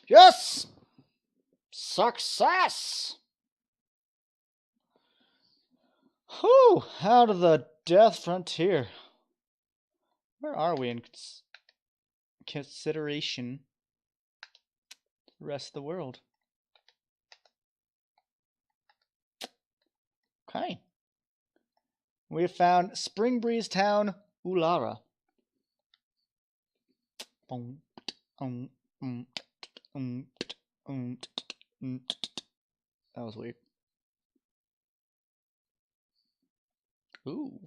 Yes! Success! Whew! Out of the death frontier. Where are we in consideration the rest of the world? Okay. We have found Spring Breeze Town, Ulara. That was weird. Ooh.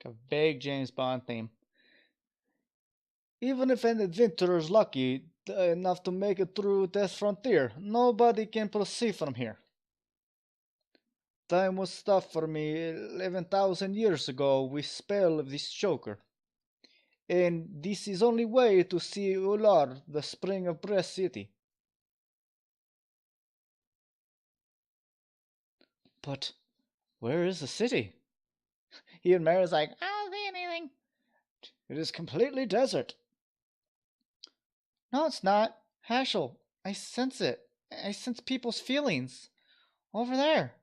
Like a vague James Bond theme. Even if an adventurer is lucky enough to make it through Death Frontier, nobody can proceed from here. Time was stopped for me 11,000 years ago with spell of this choker. And this is only way to see Ular, the spring of Breath City. But where is the city? Even Mary's like, I don't see anything. It is completely desert. No, it's not. Haschel, I sense it. I sense people's feelings. Over there.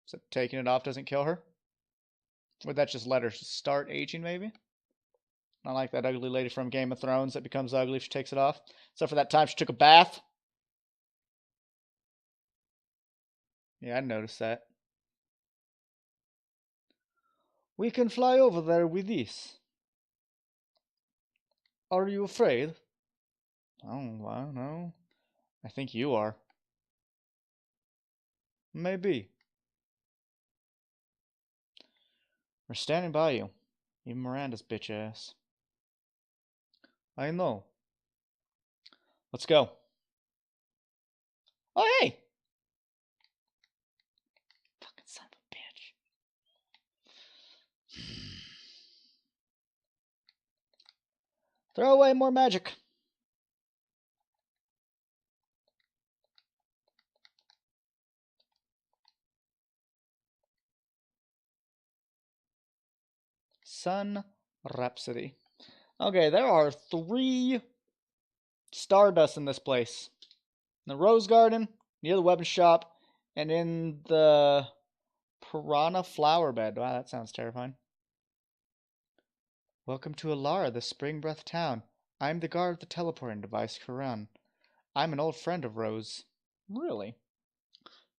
So taking it off doesn't kill her? Would that just let her start aging, maybe? Not like that ugly lady from Game of Thrones that becomes ugly if she takes it off. Except for that time she took a bath. Yeah, I noticed that. We can fly over there with this. Are you afraid? Oh, well, no. I think you are. Maybe. We're standing by you. Even Miranda's bitch ass. I know. Let's go. Oh, hey! Fucking son of a bitch. Throw away more magic. Sun Rhapsody. Okay, there are 3 Stardust in this place. In the Rose Garden, near the weapon shop, and in the Piranha Flower Bed. Wow, that sounds terrifying. Welcome to Alara, the Spring Breath Town. I'm the guard of the teleporting device, Karan. I'm an old friend of Rose. Really?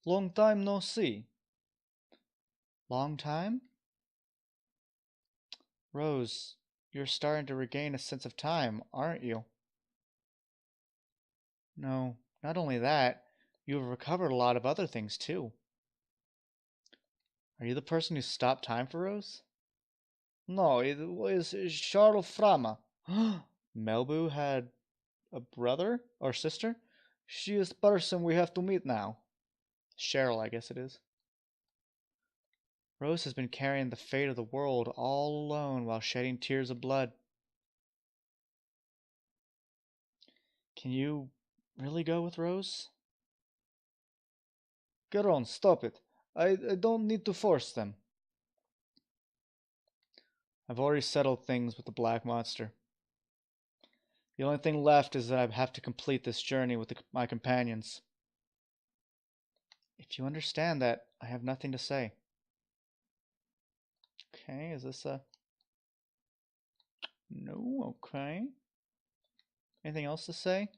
Long time no see. Long time? Rose, you're starting to regain a sense of time, aren't you? No, not only that, you've recovered a lot of other things too. Are you the person who stopped time for Rose? No, it was Charles Frama. Melbu had a brother or sister? She is the person we have to meet now. Cheryl, I guess it is. Rose has been carrying the fate of the world all alone while shedding tears of blood. Can you really go with Rose? Get on, stop it. I don't need to force them. I've already settled things with the Black Monster. The only thing left is that I have to complete this journey with my companions. If you understand that, I have nothing to say. Okay, is this a... No, okay. Anything else to say?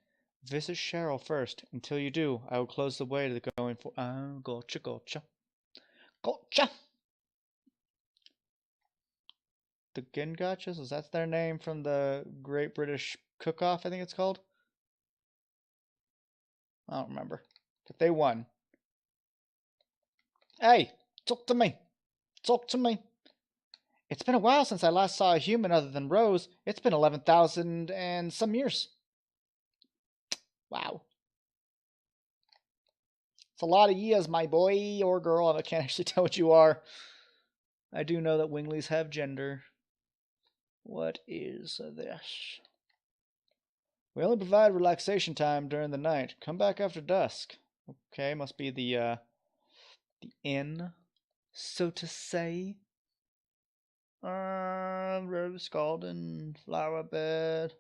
Visit Cheryl first. Until you do, I will close the way to the going for... gotcha, gotcha. Gotcha! The Gingotchas? Is that their name from the Great British Cook-Off, I think it's called? I don't remember. But they won. Hey, talk to me. Talk to me. It's been a while since I last saw a human other than Rose. It's been 11,000 and some years. Wow. It's a lot of years, my boy or girl. I can't actually tell what you are. I do know that winglies have gender. What is this? We only provide relaxation time during the night. Come back after dusk. Okay, must be the inn. so to say. Rose garden, flower bed,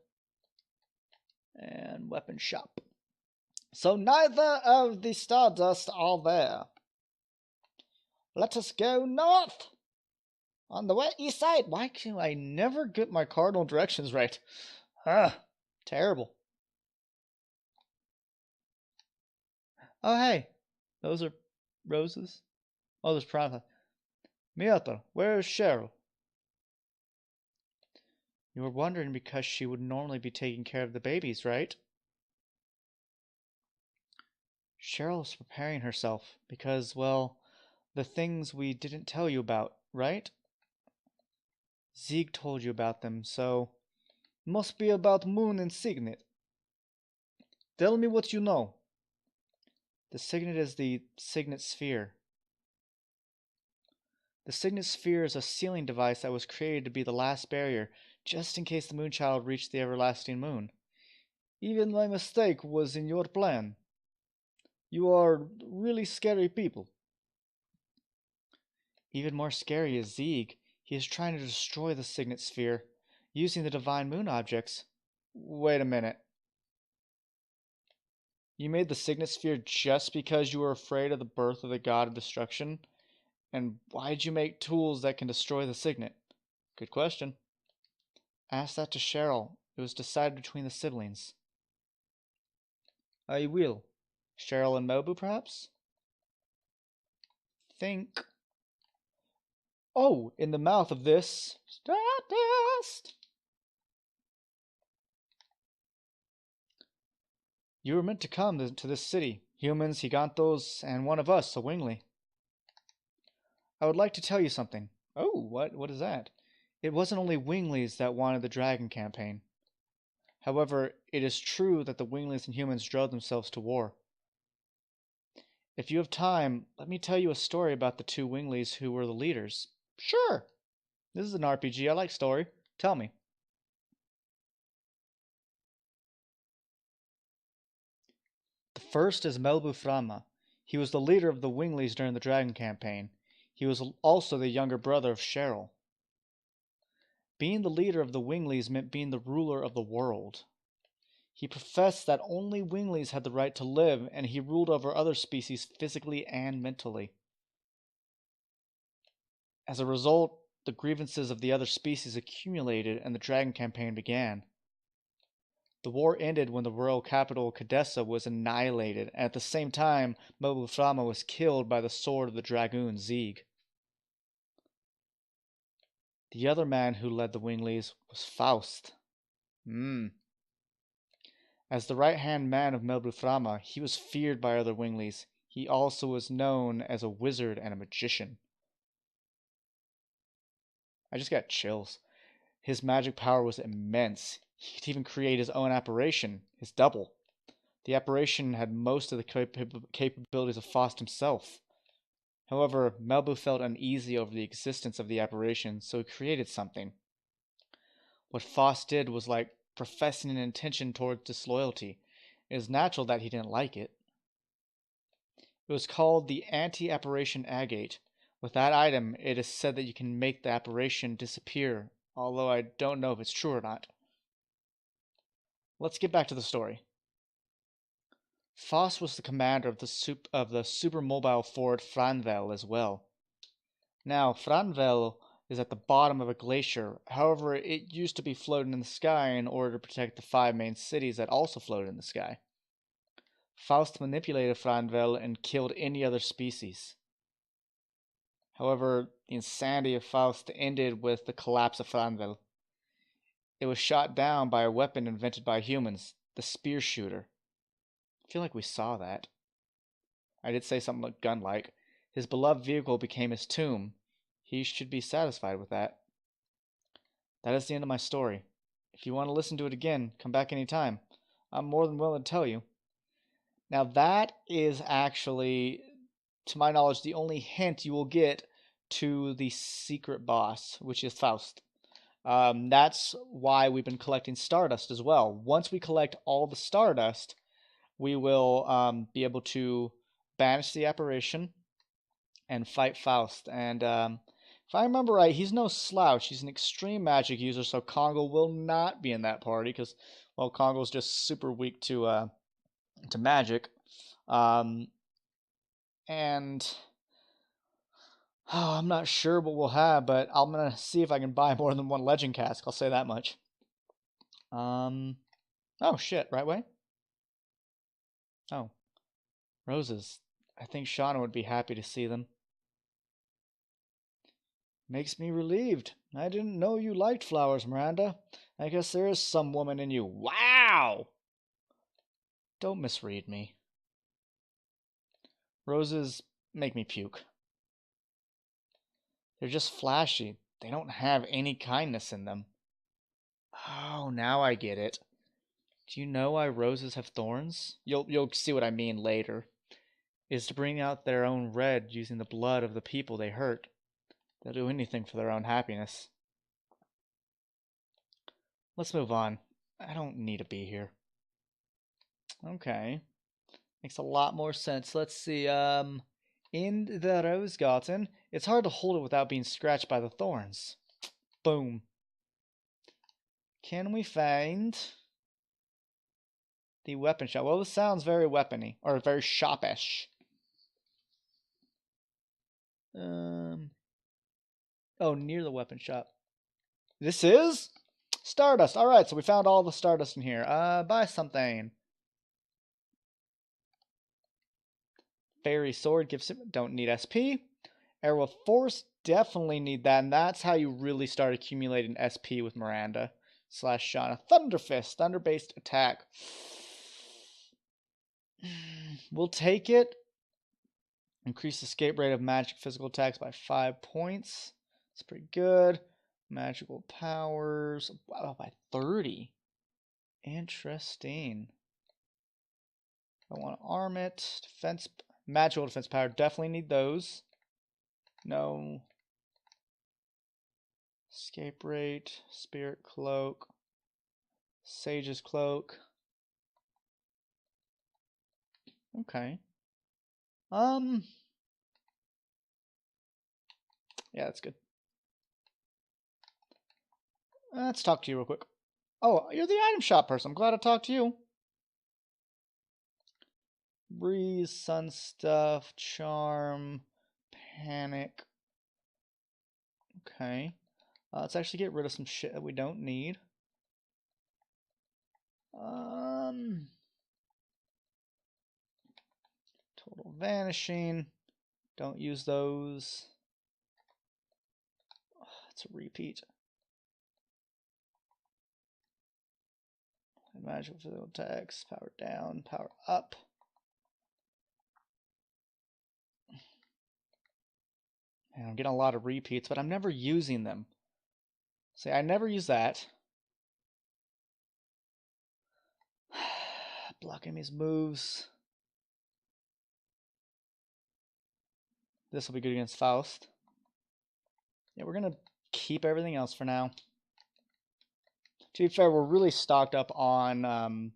and weapon shop. So neither of the Stardust are there. Let us go north. On the east side. Why can I never get my cardinal directions right? Terrible. Oh, hey. Those are roses. Oh, there's Prada. Miato, where is Cheryl? You were wondering because she would normally be taking care of the babies, right? Cheryl's preparing herself because, well, the things we didn't tell you about, right? Zeke told you about them, so must be about Moon and Signet. Tell me what you know. The Signet is the Signet Sphere. The Signet Sphere is a sealing device that was created to be the last barrier, just in case the Moonchild reached the everlasting moon. Even my mistake was in your plan. You are really scary people. Even more scary is Zieg. He is trying to destroy the Signet Sphere, using the Divine Moon objects. Wait a minute. You made the Signet Sphere just because you were afraid of the birth of the God of Destruction? And why'd you make tools that can destroy the Signet? Good question. Ask that to Cheryl. It was decided between the siblings. I will. Cheryl and Mobu, perhaps? Think. Oh, in the mouth of this Stardust. You were meant to come to this city. Humans, Gigantos, and one of us, a Wingly. I would like to tell you something. Oh, what is that? It wasn't only Winglies that wanted the Dragon campaign. However, it is true that the Winglies and humans drove themselves to war. If you have time, let me tell you a story about the two Winglies who were the leaders. Sure. This is an RPG. I like story. Tell me. The first is Melbu Frama. He was the leader of the Winglies during the Dragon campaign. He was also the younger brother of Cheryl. Being the leader of the Winglies meant being the ruler of the world. He professed that only Winglies had the right to live, and he ruled over other species physically and mentally. As a result, the grievances of the other species accumulated and the Dragon campaign began. The war ended when the royal capital Cadessa was annihilated, and at the same time, Mobuframa was killed by the sword of the Dragoon Zieg. The other man who led the Winglies was Faust. As the right-hand man of Mobuframa, he was feared by other Winglies. He also was known as a wizard and a magician. I just got chills. His magic power was immense. He could even create his own apparition, his double. The apparition had most of the capabilities of Faust himself. However, Melbu felt uneasy over the existence of the apparition, so he created something. What Faust did was like professing an intention towards disloyalty. It is natural that he didn't like it. It was called the Anti-Apparition Agate. With that item, it is said that you can make the apparition disappear, although I don't know if it's true or not. Let's get back to the story. Faust was the commander of the super-mobile fort Franvel as well. Now, Franvel is at the bottom of a glacier. However, it used to be floating in the sky in order to protect the 5 main cities that also floated in the sky. Faust manipulated Franvel and killed any other species. However, the insanity of Faust ended with the collapse of Franvel. It was shot down by a weapon invented by humans, the spear shooter. I feel like we saw that. I did say something like gun-like. His beloved vehicle became his tomb. He should be satisfied with that. That is the end of my story. If you want to listen to it again, come back anytime. I'm more than willing to tell you. Now that is actually, to my knowledge, the only hint you will get to the secret boss, which is Faust. That's why we've been collecting Stardust as well. Once we collect all the Stardust, we will be able to banish the apparition, and fight Faust. And if I remember right, he's no slouch. He's an extreme magic user, so Congo will not be in that party because, well, Congo's just super weak to magic. And I'm not sure what we'll have, but I'm gonna see if I can buy more than one legend cask. I'll say that much. Oh shit, right way? Oh, roses. I think Shauna would be happy to see them. Makes me relieved. I didn't know you liked flowers, Miranda. I guess there is some woman in you. Wow! Don't misread me. Roses make me puke. They're just flashy. They don't have any kindness in them. Oh, now I get it. Do you know why roses have thorns? You'll see what I mean later. Is to bring out their own red using the blood of the people they hurt. They'll do anything for their own happiness. Let's move on. I don't need to be here. Okay. Makes a lot more sense. Let's see, in the Rose Garden, it's hard to hold it without being scratched by the thorns. Boom. Can we find the weapon shop? Well, this sounds very weapony, or very shopish. Oh, near the weapon shop. This is Stardust. All right, so we found all the Stardust in here. Buy something. Fairy Sword gives him, don't need SP. Arrow of Force, definitely need that, and that's how you really start accumulating SP with Miranda / Shauna. Thunder Fist, thunder-based attack. We'll take it. Increase escape rate of magic physical attacks by 5 points. It's pretty good. Magical powers, wow, by 30. Interesting. I want to arm it. Defense, magical defense power, definitely need those. No. Escape rate, spirit cloak, sage's cloak. Okay. Yeah, that's good. Let's talk to you real quick. Oh, you're the item shop person. I'm glad to talk to you. Breeze, sun stuff, charm, panic. Okay. Let's actually get rid of some shit that we don't need. Total vanishing. Don't use those. Oh, it's a repeat. Magical physical attacks. Power down, power up. And I'm getting a lot of repeats, but I'm never using them. See, I never use that. Blocking these moves. This will be good against Faust. Yeah, we're going to keep everything else for now. To be fair, we're really stocked up on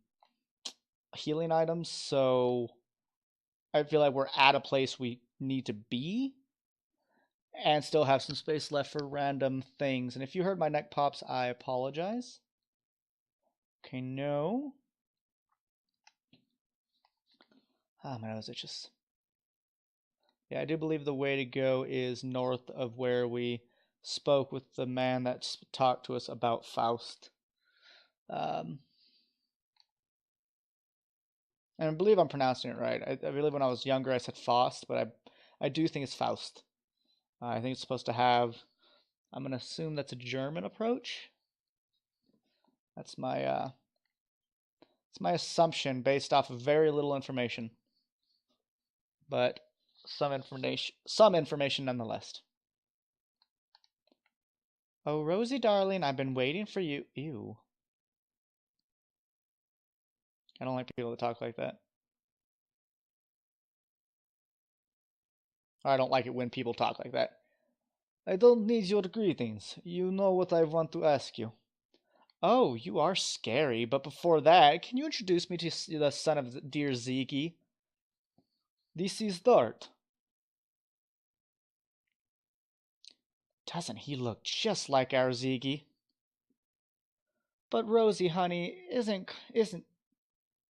healing items, so I feel like we're at a place we need to be and still have some space left for random things. And if you heard my neck pops, I apologize. Okay, no. Ah, my nose itches. Yeah, I do believe the way to go is north of where we spoke with the man that talked to us about Faust. And I believe I'm pronouncing it right. I believe when I was younger I said Faust, but I do think it's Faust. I think it's supposed to have, I'm going to assume that's a German approach. That's my assumption based off of very little information. But some information nonetheless. Oh, Rosie darling, I've been waiting for you. Ew. I don't like people that talk like that. Or I don't like it when people talk like that. I don't need your greetings. You know what I want to ask you. Oh, you are scary, but before that, can you introduce me to the son of dear Ziggy? This is Dart. Doesn't he look just like our Ziggy? But Rosie, honey, isn't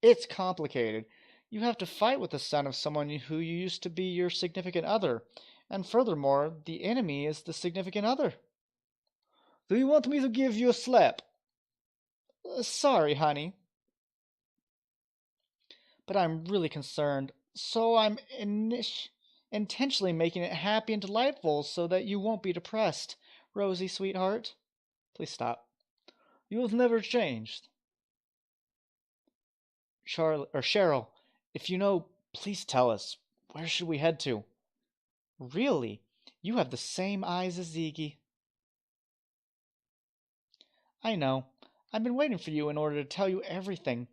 it's complicated. You have to fight with the son of someone who used to be your significant other. And furthermore, the enemy is the significant other. Do you want me to give you a slap? Sorry, honey. But I'm really concerned. So I'm intentionally making it happy and delightful so that you won't be depressed. Rosie, sweetheart. Please stop. You have never changed. Cheryl, if you know, please tell us. Where should we head to? Really? You have the same eyes as Ziggy. I know. I've been waiting for you in order to tell you everything.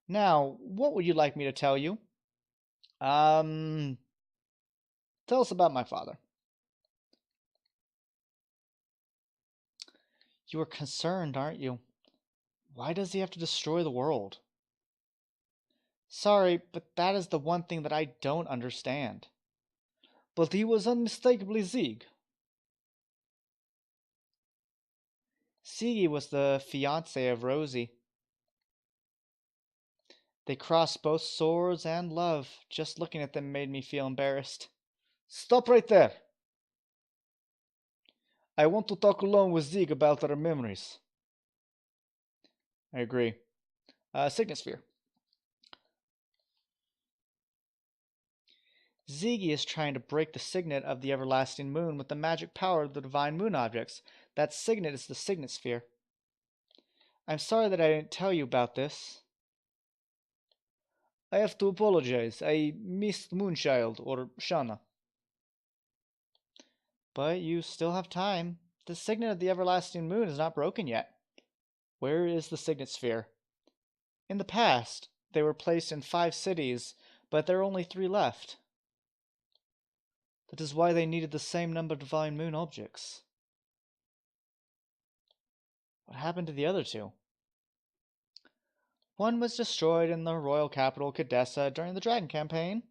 Now, what would you like me to tell you? Tell us about my father. You are concerned, aren't you? Why does he have to destroy the world? Sorry, but that is the one thing that I don't understand. But he was unmistakably Zig. Ziggy was the fiancé of Rosie. They crossed both swords and love. Just looking at them made me feel embarrassed. Stop right there. I want to talk alone with Zig about our memories. I agree. Signet Sphere. Ziggy is trying to break the signet of the everlasting moon with the magic power of the divine moon objects. That signet is the Signet Sphere. I'm sorry that I didn't tell you about this. I have to apologize. I missed Moonchild, or Shauna. But you still have time. The signet of the everlasting moon is not broken yet. Where is the Signet Sphere? In the past, they were placed in 5 cities, but there are only 3 left. That is why they needed the same number of divine moon objects. What happened to the other 2? One was destroyed in the royal capital, Cadessa, during the Dragon campaign,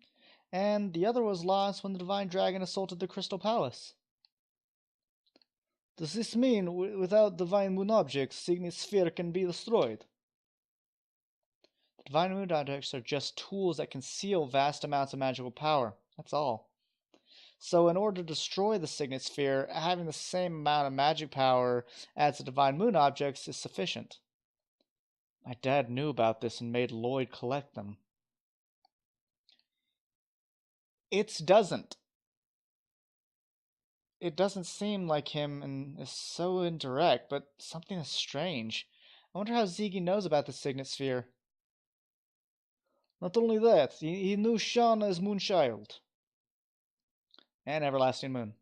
and the other was lost when the divine dragon assaulted the Crystal Palace. Does this mean without divine moon objects, Signet Sphere can be destroyed? The divine moon objects are just tools that conceal vast amounts of magical power. That's all. So in order to destroy the Signet Sphere, having the same amount of magic power as the divine moon objects is sufficient. My dad knew about this and made Lloyd collect them. It doesn't. It doesn't seem like him and is so indirect, but something is strange. I wonder how Ziggy knows about the Signet Sphere. Not only that, he knew Shauna as Moonchild. And Everlasting Moon.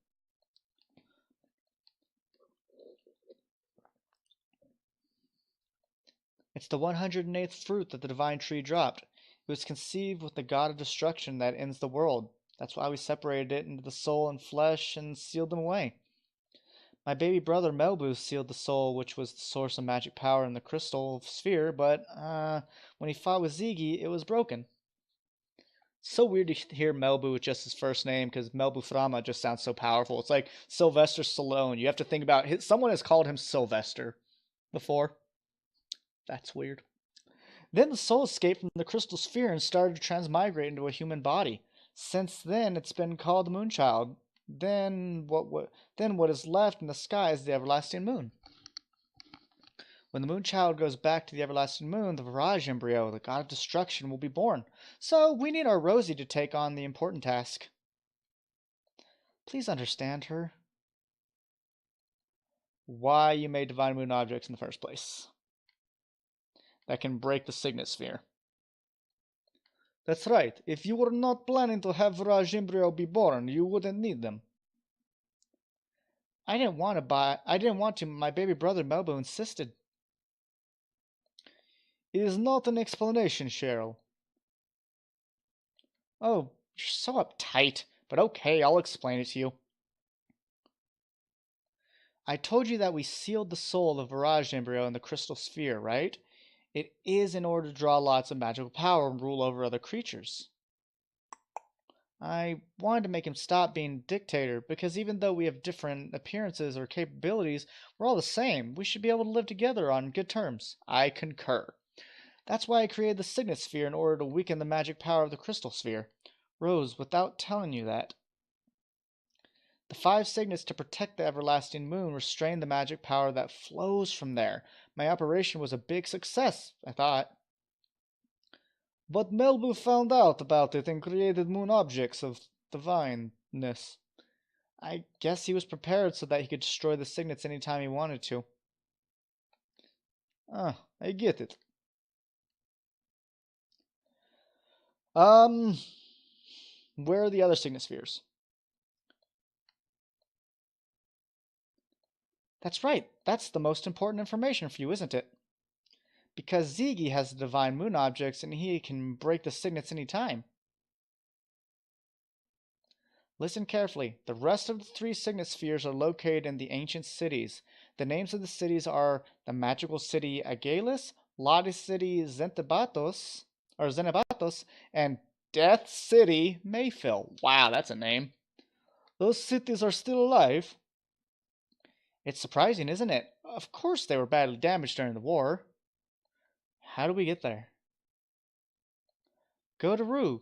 It's the 108th fruit that the divine tree dropped. It was conceived with the god of destruction that ends the world. That's why we separated it into the soul and flesh and sealed them away. My baby brother Melbu sealed the soul, which was the source of magic power in the crystal sphere, but when he fought with Ziggy, it was broken. So weird to hear Melbu with just his first name, because Melbu Frama just sounds so powerful. It's like Sylvester Stallone. You have to think about someone has called him Sylvester before. That's weird. Then the soul escaped from the crystal sphere and started to transmigrate into a human body. Since then, it's been called the Moonchild. Then what is left in the sky is the everlasting moon. When the Moonchild goes back to the everlasting moon, the Virage embryo, the god of destruction, will be born. So we need our Rosie to take on the important task. Please understand her. Why you made divine moon objects in the first place. That can break the Signet Sphere. That's right. If you were not planning to have Virage embryo be born, you wouldn't need them. I didn't want to. My baby brother Melbo insisted. It is not an explanation, Cheryl. Oh, you're so uptight. But okay, I'll explain it to you. I told you that we sealed the soul of Virage embryo in the crystal sphere, right? It is in order to draw lots of magical power and rule over other creatures. I wanted to make him stop being dictator because even though we have different appearances or capabilities, we're all the same. We should be able to live together on good terms. I concur. That's why I created the Signet Sphere in order to weaken the magic power of the Crystal Sphere. Rose, without telling you that, the 5 signets to protect the everlasting moon restrain the magic power that flows from there. My operation was a big success, I thought. But Melbu found out about it and created moon objects of divineness. I guess he was prepared so that he could destroy the signets anytime he wanted to. Ah, I get it. Where are the other signet spheres? That's right. That's the most important information for you, isn't it? Because Ziggy has the divine moon objects and he can break the signets anytime. Listen carefully. The rest of the 3 signet spheres are located in the ancient cities. The names of the cities are the magical city Agalus, Lottie City Zenebatos, and Death City Mayfield. Wow, that's a name. Those cities are still alive. It's surprising, isn't it? Of course they were badly damaged during the war. How do we get there? Go to Roog.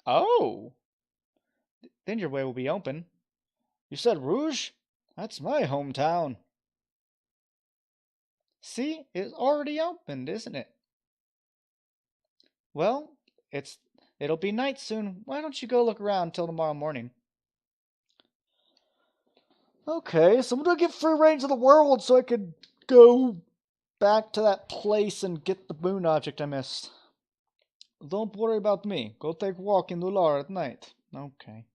Oh! Then your way will be open. You said Rouge? That's my hometown. See, it's already opened, isn't it? Well, it'll be night soon. Why don't you go look around until tomorrow morning? Okay, so I'm gonna get free range of the world so I could go back to that place and get the moon object I missed. Don't worry about me. Go take a walk in Lular at night. Okay.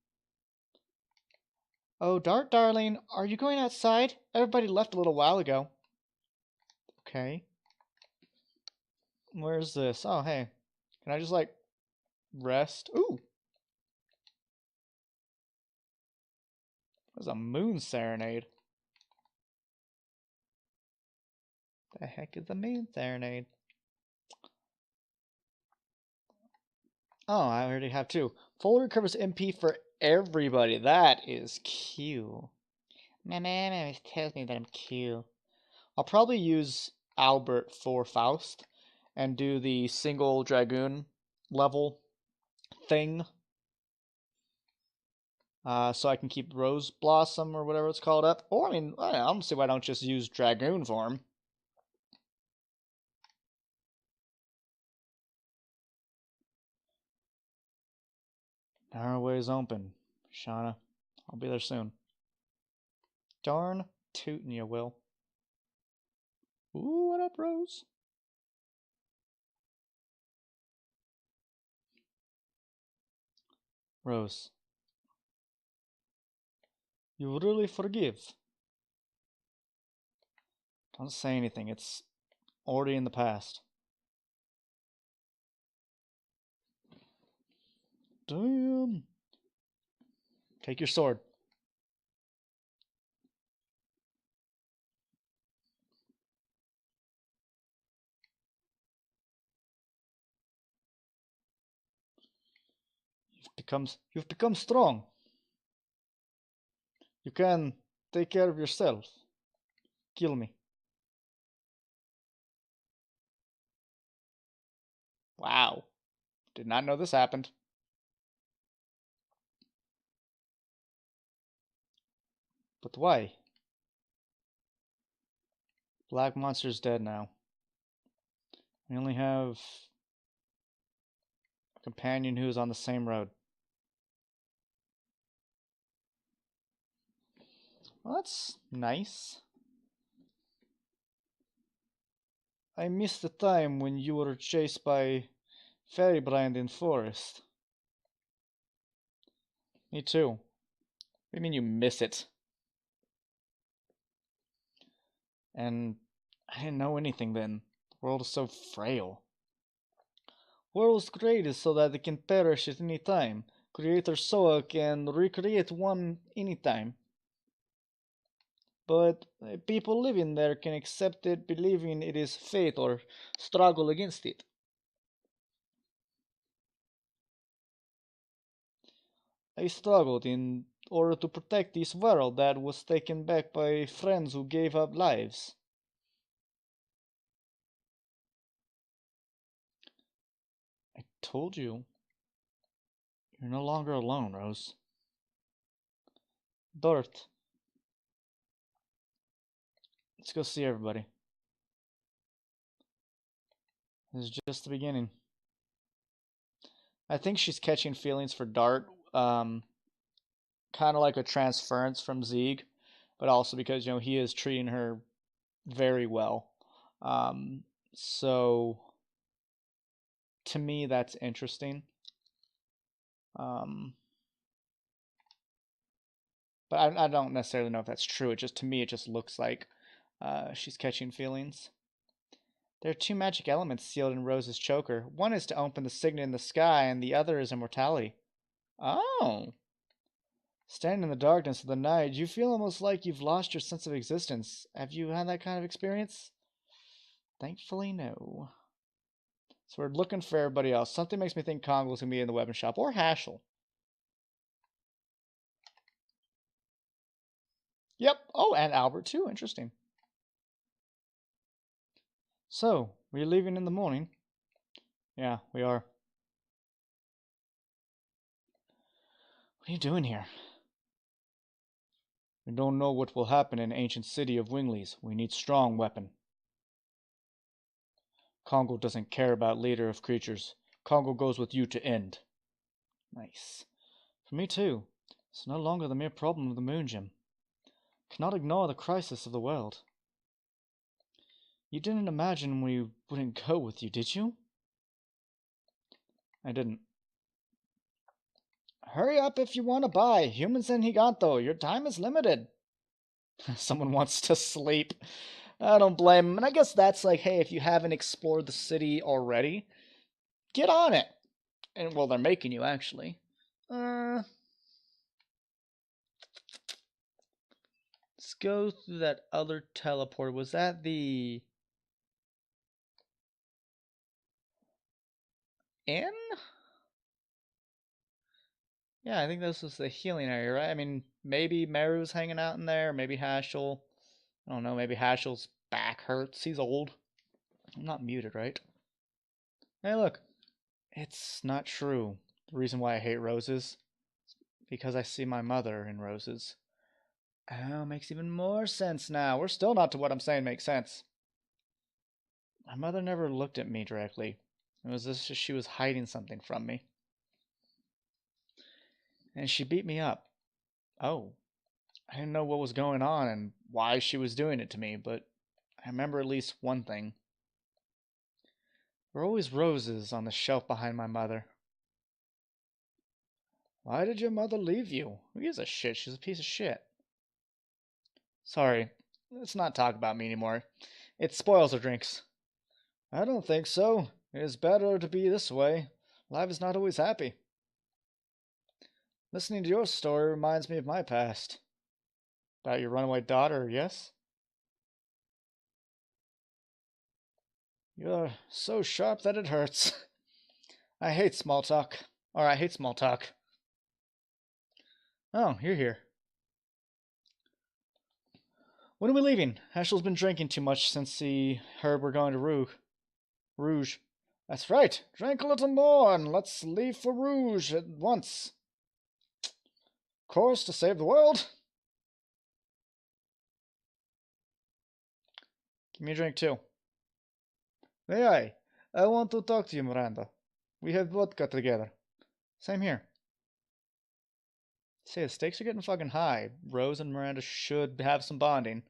Oh, Dart darling, are you going outside? Everybody left a little while ago. Okay. Where's this? Oh, hey. Can I just, like, rest? Ooh! There's a moon serenade. The heck is a moon serenade? Oh, I already have 2. Full recovers MP for everybody. That is cute. My mom always tells me that I'm cute. I'll probably use Albert for Faust and do the single Dragoon level thing. So I can keep Rose Blossom or whatever it's called up. Or, I mean, I don't see why I don't just use Dragoon form. Our way's open, Shauna. I'll be there soon. Darn tootin' you, Will. Ooh, what up, Rose? Rose. You really forgive. Don't say anything. It's already in the past. Damn. Take your sword. You've become strong. You can take care of yourself. Kill me. Wow. Did not know this happened. But why? Black Monster's dead now. We only have a companion who's on the same road. Well, that's nice. I missed the time when you were chased by Fairybrand in forest. Me too. What do you mean you miss it? And I didn't know anything then. The world is so frail. Worlds created so that they can perish at any time. Creator Soa can recreate one anytime. But people living there can accept it, believing it is fate, or struggle against it. I struggled in order to protect this world that was taken back by friends who gave up lives. I told you, you're no longer alone, Rose. Dort, let's go see everybody. This is just the beginning. I think she's catching feelings for Dart, kind of like a transference from Zieg, but also because he is treating her very well. Um, so to me, that's interesting. Um, but I don't necessarily know if that's true. To me, it just looks like she's catching feelings. There are two magic elements sealed in Rose's choker. One is to open the signet in the sky, and the other is immortality. Oh. Standing in the darkness of the night, you feel almost like you've lost your sense of existence. Have you had that kind of experience? Thankfully, no. So we're looking for everybody else. Something makes me think Kongol's going to be in the weapon shop. Or Haschel. Yep. Oh, and Albert, too. Interesting. So, we're leaving in the morning? Yeah, we are. What are you doing here? We don't know what will happen in ancient city of Winglies. We need strong weapon. Congo doesn't care about leader of creatures. Congo goes with you to end. Nice. For me too. It's no longer the mere problem of the Moon Gem. Cannot ignore the crisis of the world. You didn't imagine we wouldn't go with you, did you? I didn't. Hurry up if you want to buy. Humans in Higanto, your time is limited. Someone wants to sleep. I don't blame him. And I guess that's like, hey, if you haven't explored the city already, get on it. And, well, they're making you, actually. Let's go through that other teleport. Was that the inn? Yeah, I think this was the healing area, right? I mean, maybe Meru's hanging out in there. Maybe Haschel. I don't know. Maybe Haschel's back hurts. He's old. I'm not muted, right? Hey, look. It's not true. The reason why I hate roses is because I see my mother in roses. Oh, makes even more sense now. We're still not to what I'm saying makes sense. My mother never looked at me directly. It was as if she was hiding something from me. And she beat me up. Oh, I didn't know what was going on and why she was doing it to me, but I remember at least one thing. There were always roses on the shelf behind my mother. Why did your mother leave you? Who gives a shit? She's a piece of shit. Sorry, let's not talk about me anymore. It spoils our drinks. I don't think so. It is better to be this way. Life is not always happy. Listening to your story reminds me of my past. About your runaway daughter, yes? You're so sharp that it hurts. I hate small talk. Or I hate small talk. Oh, you're here. When are we leaving? Heschel's been drinking too much since he heard we're going to Rouge. That's right. Drink a little more and let's leave for Rouge at once. Of course, to save the world. Give me a drink too. May I want to talk to you, Miranda. We have vodka together. Same here. Say, the stakes are getting fucking high. Rose and Miranda should have some bonding.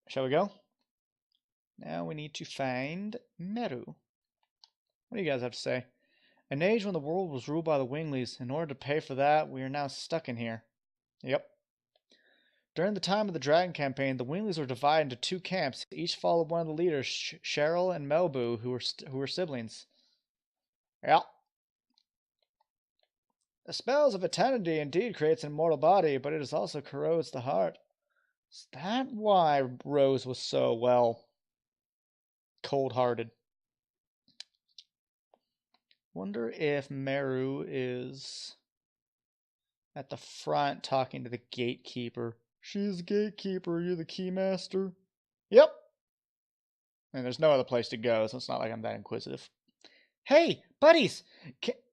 Shall we go? Now we need to find Meru. What do you guys have to say? An age when the world was ruled by the Winglies. In order to pay for that, we are now stuck in here. Yep. During the time of the Dragon campaign, the Winglies were divided into two camps. Each followed one of the leaders, Cheryl and Melbu, who were siblings. Yep. The spells of eternity indeed creates an immortal body, but it also corrodes the heart. Is that why Rose was so, well, cold-hearted? Wonder if Meru is at the front talking to the gatekeeper. She's the gatekeeper, you're the keymaster. Yep. And there's no other place to go, so it's not like I'm that inquisitive. Hey, buddies!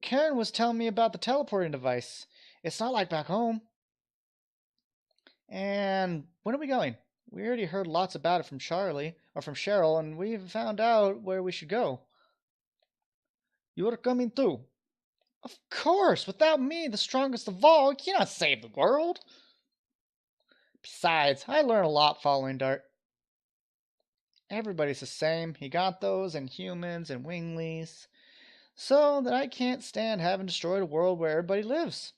Karen was telling me about the teleporting device. It's not like back home. And when are we going? We already heard lots about it from Charlie, or from Cheryl, and we've found out where we should go. You're coming too. Of course! Without me, the strongest of all, you cannot save the world. Besides, I learned a lot following Dart. Everybody's the same. He got those, and humans, and winglies. So that I can't stand having destroyed a world where everybody lives.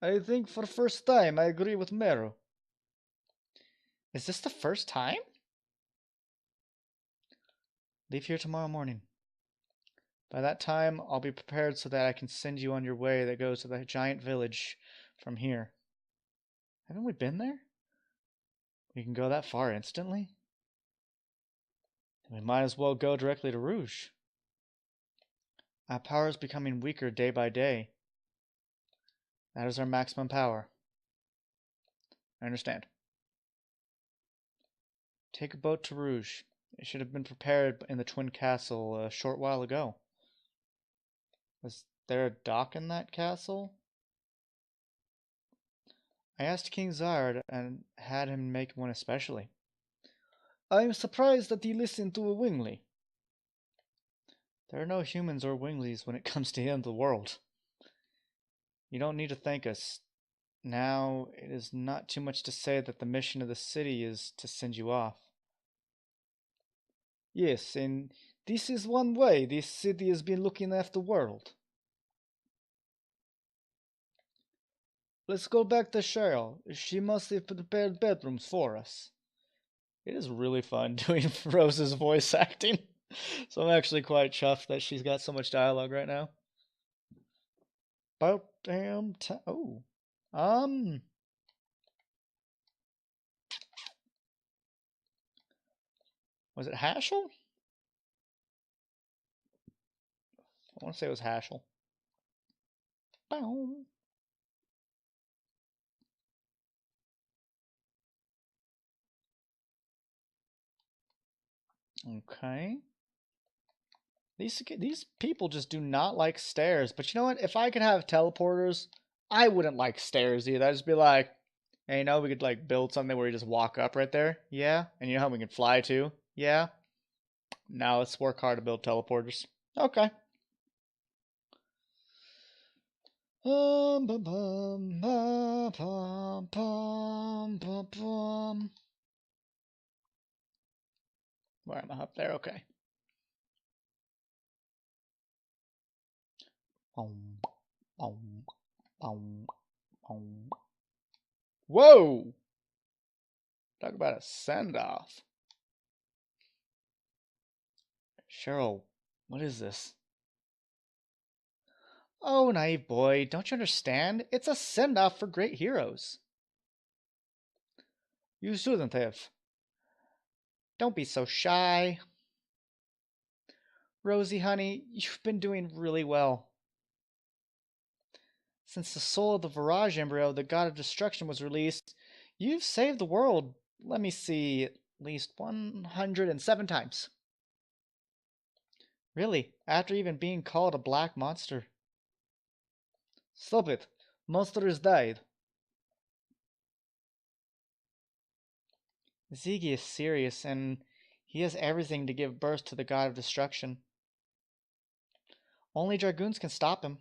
I think for the first time I agree with Meru. Is this the first time? Leave here tomorrow morning. By that time, I'll be prepared so that I can send you on your way that goes to the giant village from here. Haven't we been there? We can go that far instantly? Then we might as well go directly to Rouge. Our power is becoming weaker day by day. That is our maximum power. I understand. Take a boat to Rouge. It should have been prepared in the Twin Castle a short while ago. Was there a dock in that castle? I asked King Zard and had him make one especially. I am surprised that he listened to a wingly. There are no humans or winglies when it comes to the end of the world. You don't need to thank us. Now, it is not too much to say that the mission of the city is to send you off. Yes, and this is one way this city has been looking after the world. Let's go back to Cheryl. She must have prepared bedrooms for us. It is really fun doing Rose's voice acting. So I'm actually quite chuffed that she's got so much dialogue right now. About damn time. Oh. Was it Haschel? I want to say it was Haschel. Bow. Okay. These people just do not like stairs. But you know what? If I could have teleporters, I wouldn't like stairs either. I'd just be like, hey, you know, we could like build something where you just walk up right there. Yeah. And you know how we can fly too? Yeah. Now let's work hard to build teleporters. Okay. Bum, bum, bum, bum, bum, bum, bum. Where am I up there? Okay. Boom, boom, boom, boom. Whoa! Talk about a send-off. Cheryl, what is this? Oh, naive boy, don't you understand? It's a send-off for great heroes. You shouldn't have. Don't be so shy. Rosie, honey, you've been doing really well. Since the soul of the Virage embryo, the god of destruction, was released, you've saved the world, let me see, at least 107 times. Really, after even being called a black monster. Stop it. Monster has died. Ziggy is serious, and he has everything to give birth to the god of destruction. Only Dragoons can stop him.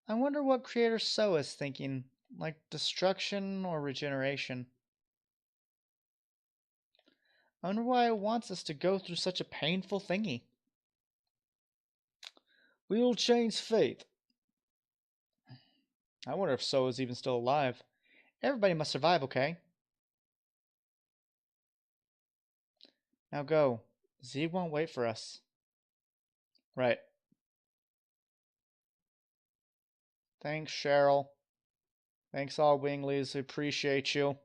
I wonder what Creator So is thinking, like destruction or regeneration. I wonder why it wants us to go through such a painful thingy. We will change fate. I wonder if So is even still alive. Everybody must survive, okay? Now go. Z won't wait for us. Right. Thanks, Cheryl. Thanks, all Winglies. We appreciate you.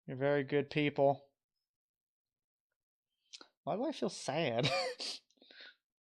You're very good people. Why do I feel sad?